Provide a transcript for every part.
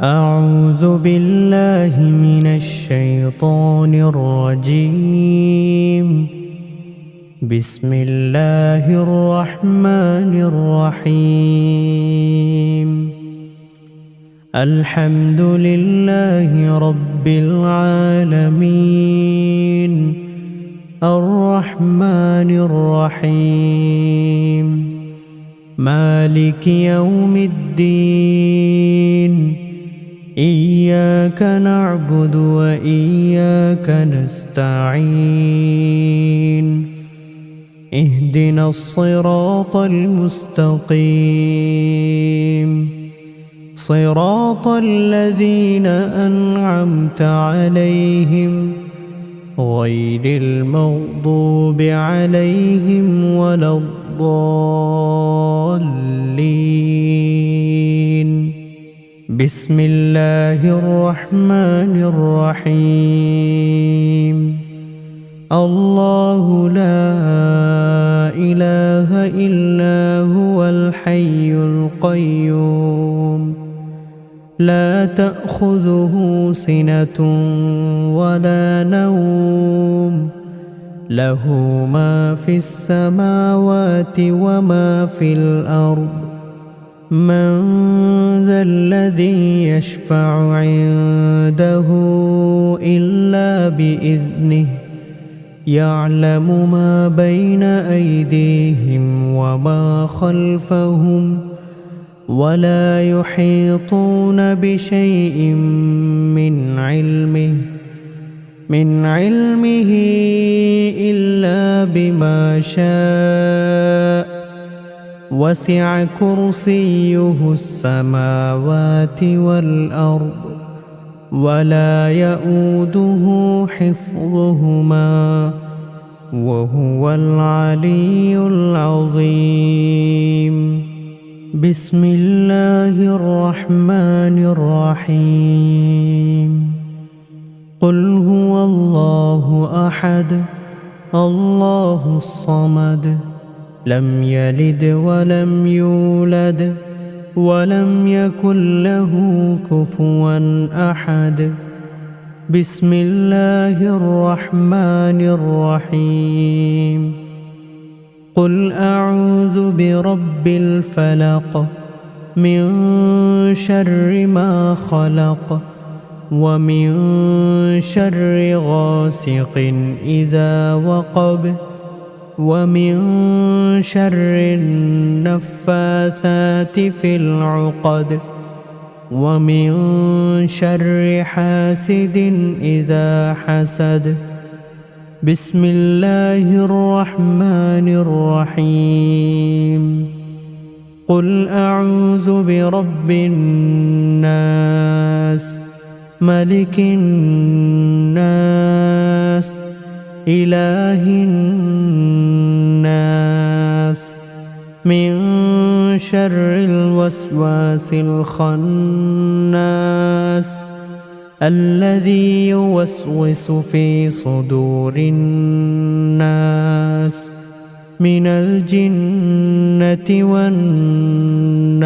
أعوذ بالله من الشيطان الرجيم. بسم الله الرحمن الرحيم. الحمد لله رب العالمين الرحمن الرحيم مالك يوم الدين. إياك نعبد وإياك نستعين. اهدنا الصراط المستقيم صراط الذين أنعمت عليهم غير المغضوب عليهم ولا الضالين. بسم الله الرحمن الرحيم. الله لا إله إلا هو الحي القيوم لا تأخذه سنة ولا نوم له ما في السماوات وما في الأرض. من ذا الذي يشفع عنده إلا بإذنه يعلم ما بين أيديهم وما خلفهم ولا يحيطون بشيء من علمه إلا بما شاء. وسع كرسيه السماوات والأرض ولا يؤوده حفظهما وهو العلي العظيم. بسم الله الرحمن الرحيم. قل هو الله أحد الله الصمد لم يلد ولم يولد ولم يكن له كفوا أحد. بسم الله الرحمن الرحيم. قل أعوذ برب الفلق من شر ما خلق ومن شر غاسق إذا وقب ومن شر النفاثات في العقد ومن شر حاسد إذا حسد. بسم الله الرحمن الرحيم. قل أعوذ برب الناس ملك الناس إله الناس من شر الوسواس الخناس الذي يوسوس في صدور الناس من الجنة والناس.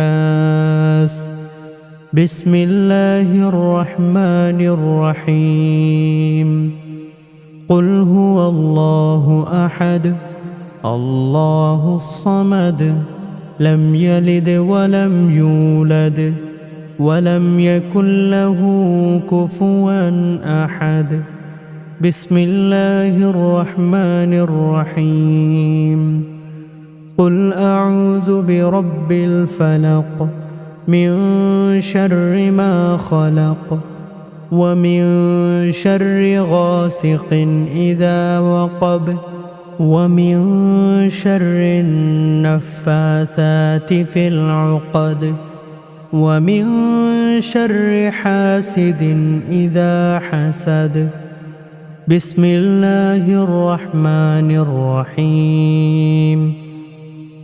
بسم الله الرحمن الرحيم. قل هو الله أحد الله الصمد لم يلد ولم يولد ولم يكن له كفوا أحد. بسم الله الرحمن الرحيم. قل أعوذ برب الفلق من شر ما خلق ومن شر غاسق إذا وقب ومن شر النفاثات في العقد ومن شر حاسد إذا حسد. بسم الله الرحمن الرحيم.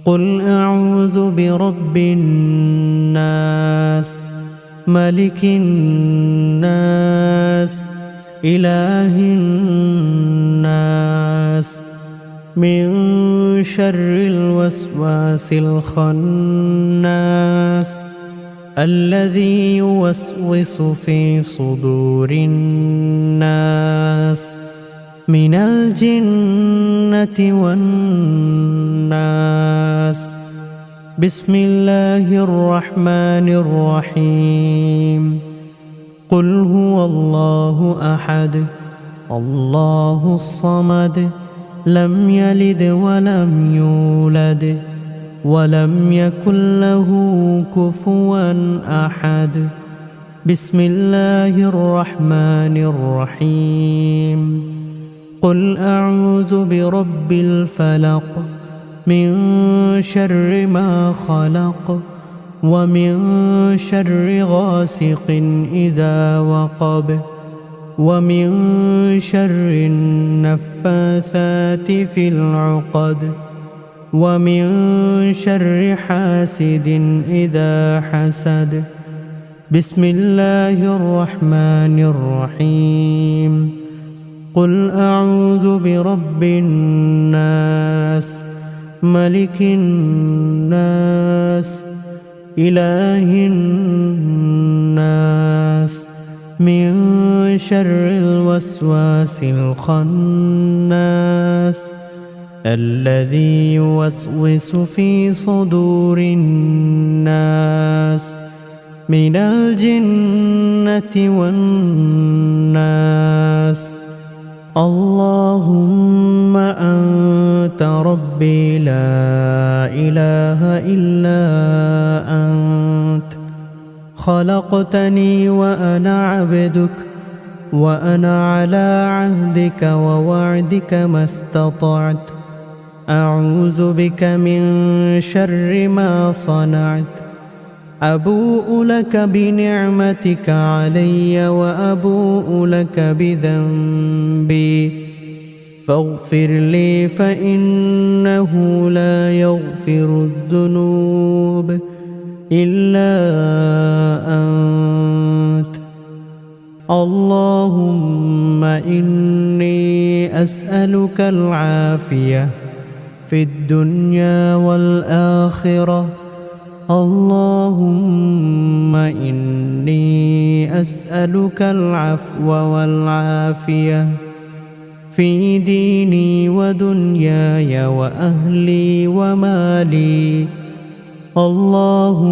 قل أعوذ برب الناس ملك الناس إله الناس من شر الوسواس الخناس الذي يوسوس في صدور الناس من الجنة والناس. بسم الله الرحمن الرحيم. قل هو الله أحد الله الصمد لم يلد ولم يولد ولم يكن له كفوا أحد. بسم الله الرحمن الرحيم. قل أعوذ برب الفلق من شر ما خلق ومن شر غاسق إذا وقب ومن شر النفاثات في العقد ومن شر حاسد إذا حسد. بسم الله الرحمن الرحيم. قل أعوذ برب الناس ملك الناس إله الناس من شر الوسواس الخناس الذي يوسوس في صدور الناس من الجنة والناس. اللهم أنت ربي لا إله إلا أنت خلقتني وأنا عبدك وأنا على عهدك ووعدك ما استطعت. أعوذ بك من شر ما صنعت. أبوء لك بنعمتك علي وأبوء لك بذنبي فاغفر لي فإنه لا يغفر الذنوب إلا أنت. اللهم إني أسألك العافية في الدنيا والآخرة. اللهم إني أسألك العفو والعافية في ديني ودنياي وأهلي ومالي. اللهم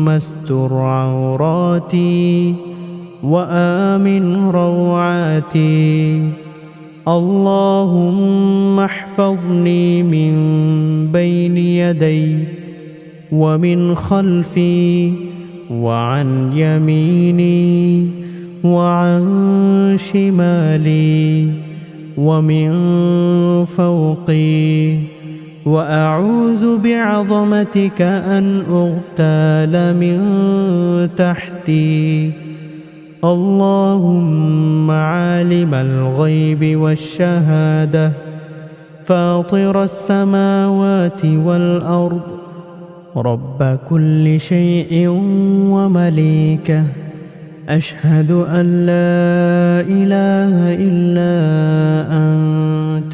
استر عوراتي وآمن روعاتي. اللهم احفظني من بين يدي ومن خلفي وعن يميني وعن شمالي ومن فوقي. وأعوذ بعظمتك أن أغتال من تحتي. اللهم عالم الغيب والشهادة فاطر السماوات والأرض رب كل شيء ومليكه. أشهد أن لا إله إلا أنت.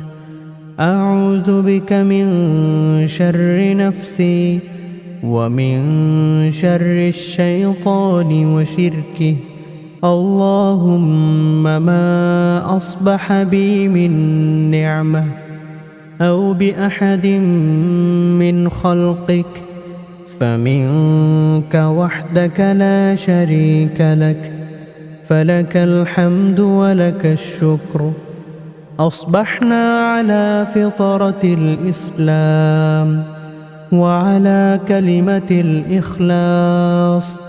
أعوذ بك من شر نفسي ومن شر الشيطان وشركه. اللهم ما أصبح بي من نعمة أو بأحد من خلقك فمنك وحدك لا شريك لك، فلك الحمد ولك الشكر. أصبحنا على فطرة الإسلام وعلى كلمة الإخلاص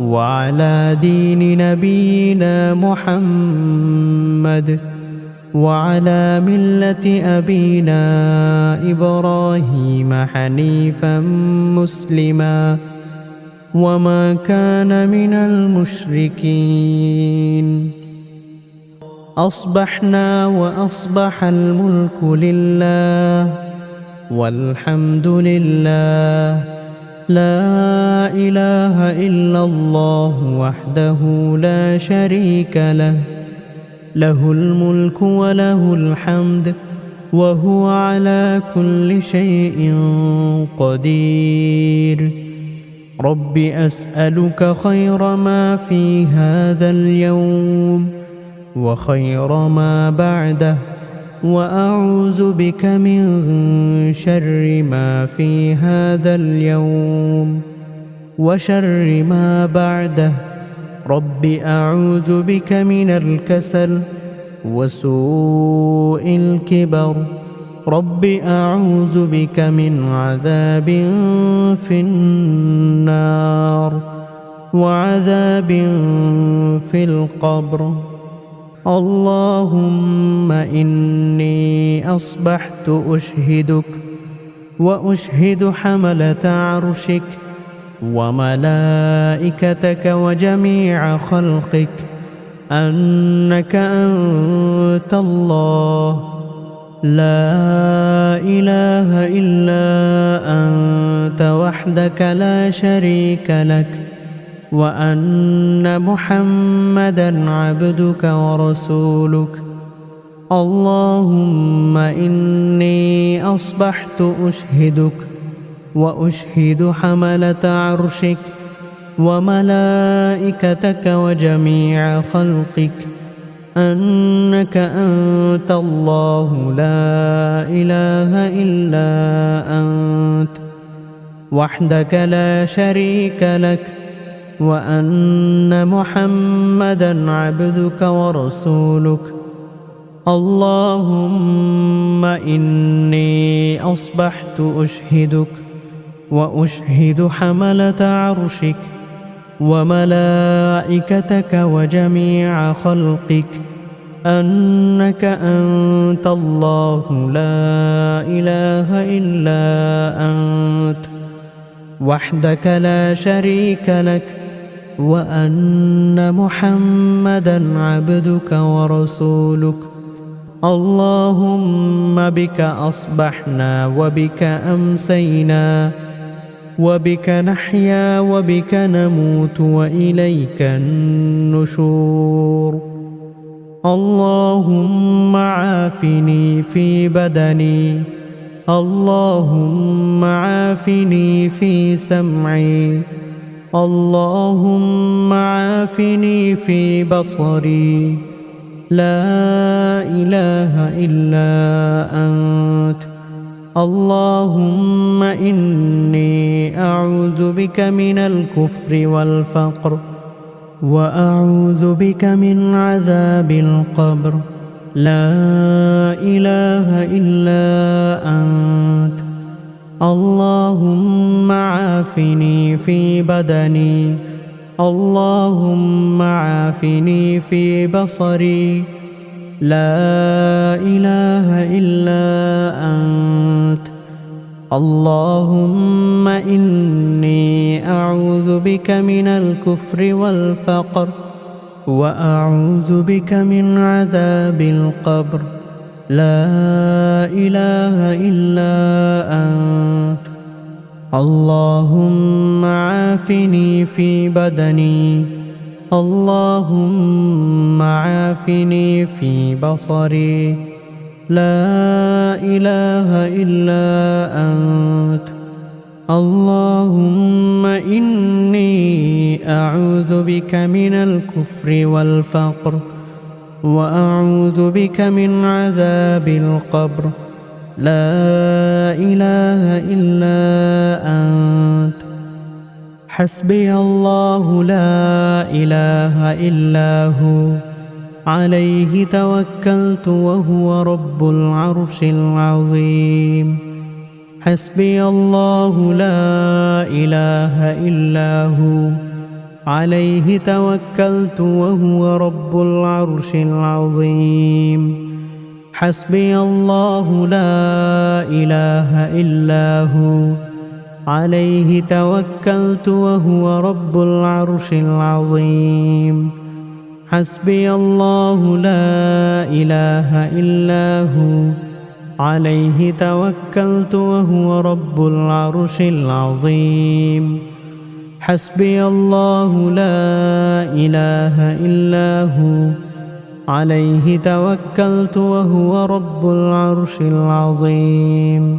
وعلى دين نبينا محمد وعلى ملة أبينا إبراهيم حنيفا مسلما وما كان من المشركين. أصبحنا وأصبح الملك لله والحمد لله، لا إله إلا الله وحده لا شريك له، له الملك وله الحمد وهو على كل شيء قدير. رب أسألك خير ما في هذا اليوم وخير ما بعده، وأعوذ بك من شر ما في هذا اليوم وشر ما بعده. رب أعوذ بك من الكسل وسوء الكبر. رب أعوذ بك من عذاب في النار وعذاب في القبر. اللهم إني أصبحت أشهدك وأشهد حملة عرشك وملائكتك وجميع خلقك أنك أنت الله لا إله إلا أنت وحدك لا شريك لك، وأن محمدًا عبدك ورسولك. اللهم إني أصبحت أشهدك وأشهد حملة عرشك وملائكتك وجميع خلقك أنك أنت الله لا إله إلا أنت وحدك لا شريك لك، وأن محمدًا عبدك ورسولك. اللهم إني أصبحت أشهدك وأشهد حملة عرشك وملائكتك وجميع خلقك أنك أنت الله لا إله إلا أنت وحدك لا شريك لك، وأن محمدًا عبدك ورسولك. اللهم بك أصبحنا وبك أمسينا وبك نحيا وبك نموت وإليك النشور. اللهم عافني في بدني، اللهم عافني في سمعي، اللهم عافني في بصري. لا إله إلا أنت. اللهم إني أعوذ بك من الكفر والفقر، وأعوذ بك من عذاب القبر. لا إله إلا أنت. اللهم عافني في بدني، اللهم عافني في بصري. لا إله إلا أنت. اللهم إني أعوذ بك من الكفر والفقر، وأعوذ بك من عذاب القبر. لا إله إلا أنت. اللهم عافني في بدني، اللهم عافني في بصري. لا إله إلا أنت. اللهم إني أعوذ بك من الكفر والفقر، وأعوذ بك من عذاب القبر. لا إله إلا أنت. حسبي الله لا إله إلا هو، عليه توكلت وهو رب العرش العظيم. حسبي الله لا إله إلا هو، عليه توكلت وهو رب العرش العظيم. حسبي الله لا إله إلا هو، عليه توكلت وهو رب العرش العظيم. حسبي الله لا إله إلا هو، عليه توكلت وهو رب العرش العظيم. حسبي الله لا إله إلا هو، عليه توكلت وهو رب العرش العظيم.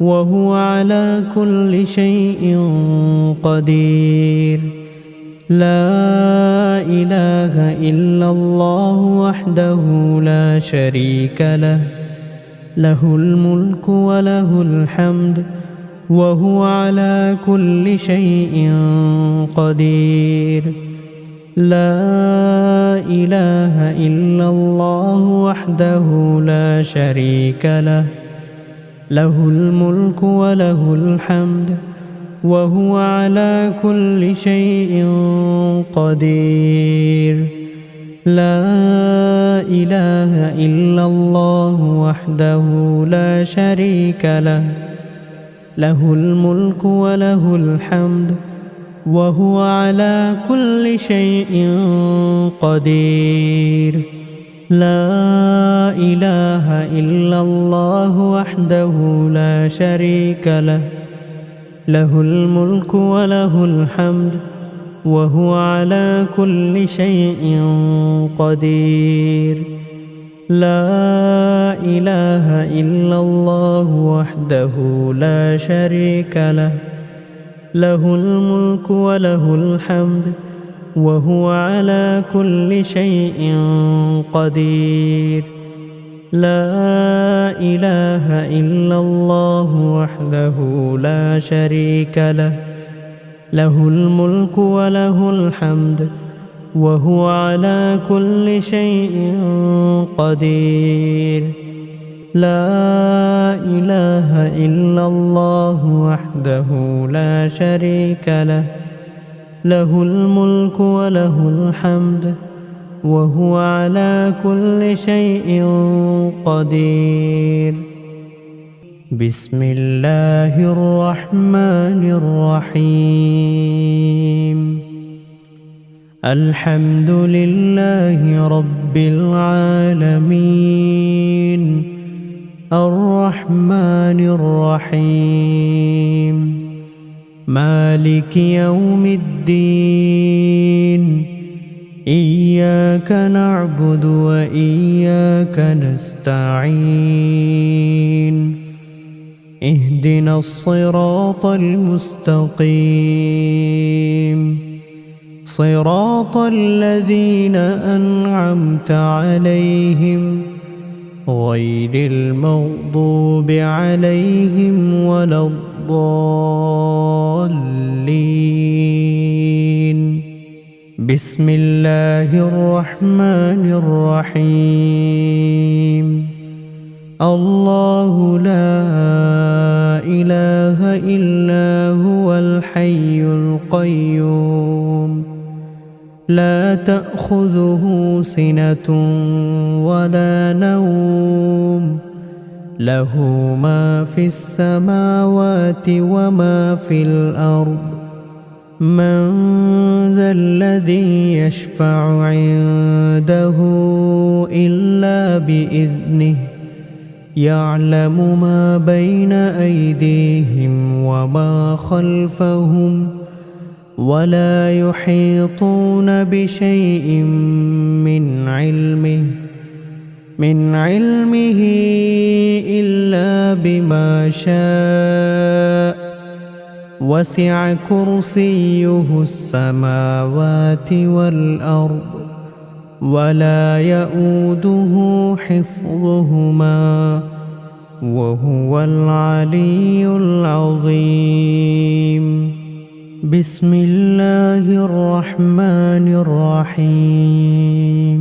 وهو على كل شيء قدير. لا إله إلا الله وحده لا شريك له، له الملك وله الحمد وهو على كل شيء قدير. لا إله إلا الله وحده لا شريك له، له الملك وله الحمد وهو على كل شيء قدير. لا إله إلا الله وحده لا شريك له، له الملك وله الحمد وهو على كل شيء قدير. لا إله إلا الله وحده لا شريك له، له الملك وله الحمد وهو على كل شيء قدير. لا إله إلا الله وحده لا شريك له، له الملك وله الحمد وهو على كل شيء قدير. لا إله إلا الله وحده لا شريك له، له الملك وله الحمد وهو على كل شيء قدير. لا إله إلا الله وحده لا شريك له، له الملك وله الحمد وهو على كل شيء قدير. بسم الله الرحمن الرحيم. الحمد لله رب العالمين، الرحمن الرحيم، مالك يوم الدين. إياك نعبد وإياك نستعين. اهدنا الصراط المستقيم، صراط الذين أنعمت عليهم غير المغضوب عليهم ولا الضالين. بسم الله الرحمن الرحيم. الله لا إله إلا هو الحي القيوم، لا تأخذه سنة ولا نوم، له ما في السماوات وما في الأرض. من ذا الذي يشفع عنده إلا بإذنه، يعلم ما بين أيديهم وما خلفهم، ولا يحيطون بشيء من علمه إلا بما شاء. وسع كرسيه السماوات والأرض، ولا يؤوده حفظهما، وهو العلي العظيم. بسم الله الرحمن الرحيم.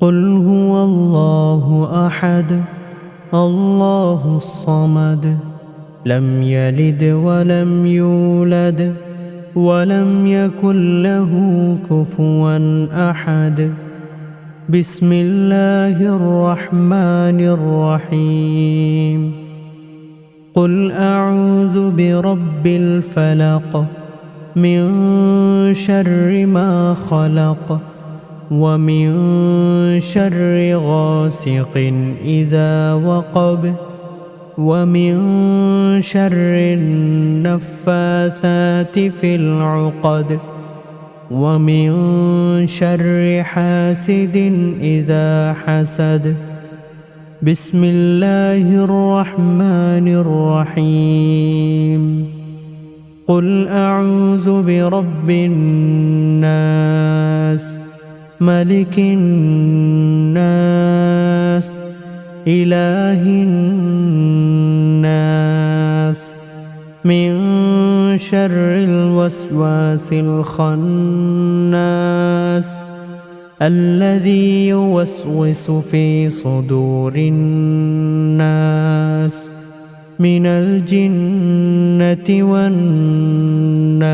قل هو الله أحد، الله الصمد، لم يلد ولم يولد ولم يكن له كفوا أحد. بسم الله الرحمن الرحيم. قل أعوذ برب الفلق، من شر ما خلق، ومن شر غاسق إذا وقب، ومن شر النفاثات في العقد، ومن شر حاسد إذا حسد. بسم الله الرحمن الرحيم قل أعوذ برب الناس ملك الناس إله الناس من شر الوسواس الخناس الذي يوسوس في صدور الناس من الجنة والناس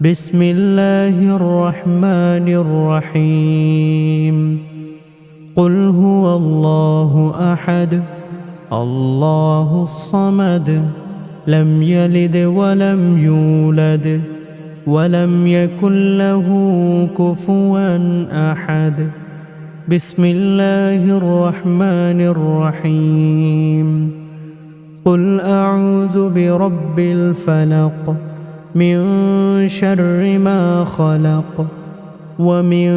بسم الله الرحمن الرحيم قل هو الله أحد الله الصمد لم يلد ولم يولد ولم يكن له كفوا أحد بسم الله الرحمن الرحيم قل أعوذ برب الفلق من شر ما خلق ومن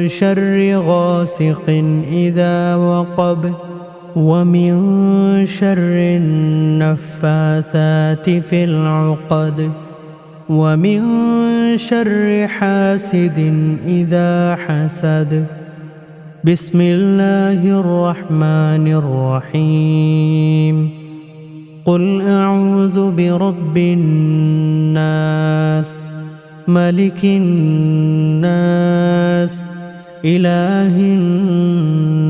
شر غاسق إذا وقب ومن شر النفاثات في العقد ومن شر حاسد إذا حسد بسم الله الرحمن الرحيم قل أعوذ برب الناس ملك الناس إله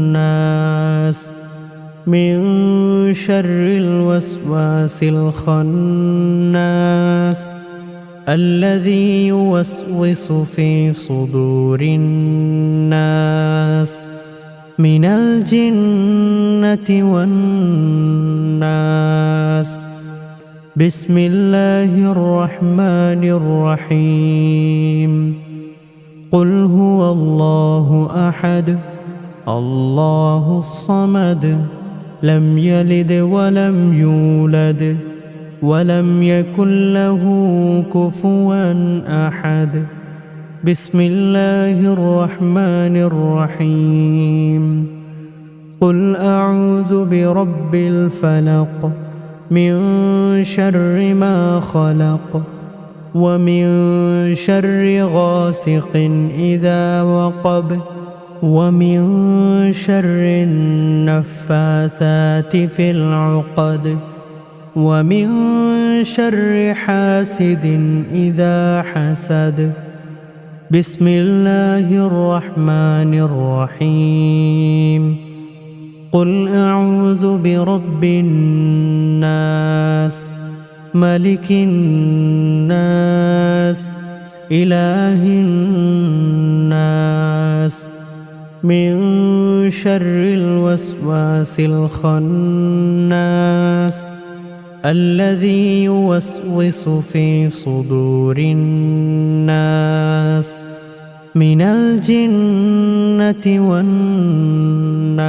الناس من شر الوسواس الخناس الذي يوسوس في صدور الناس من الجنة والناس بسم الله الرحمن الرحيم قل هو الله أحد الله الصمد لم يلد ولم يولد ولم يكن له كفوا أحد بسم الله الرحمن الرحيم قل أعوذ برب الفلق من شر ما خلق ومن شر غاسق إذا وقب ومن شر النفاثات في العقد ومن شر حاسد إذا حسد بسم الله الرحمن الرحيم قل أعوذ برب الناس ملك الناس إله الناس من شر الوسواس الخناس الذي يوسوس في صدور الناس من الجنة والناس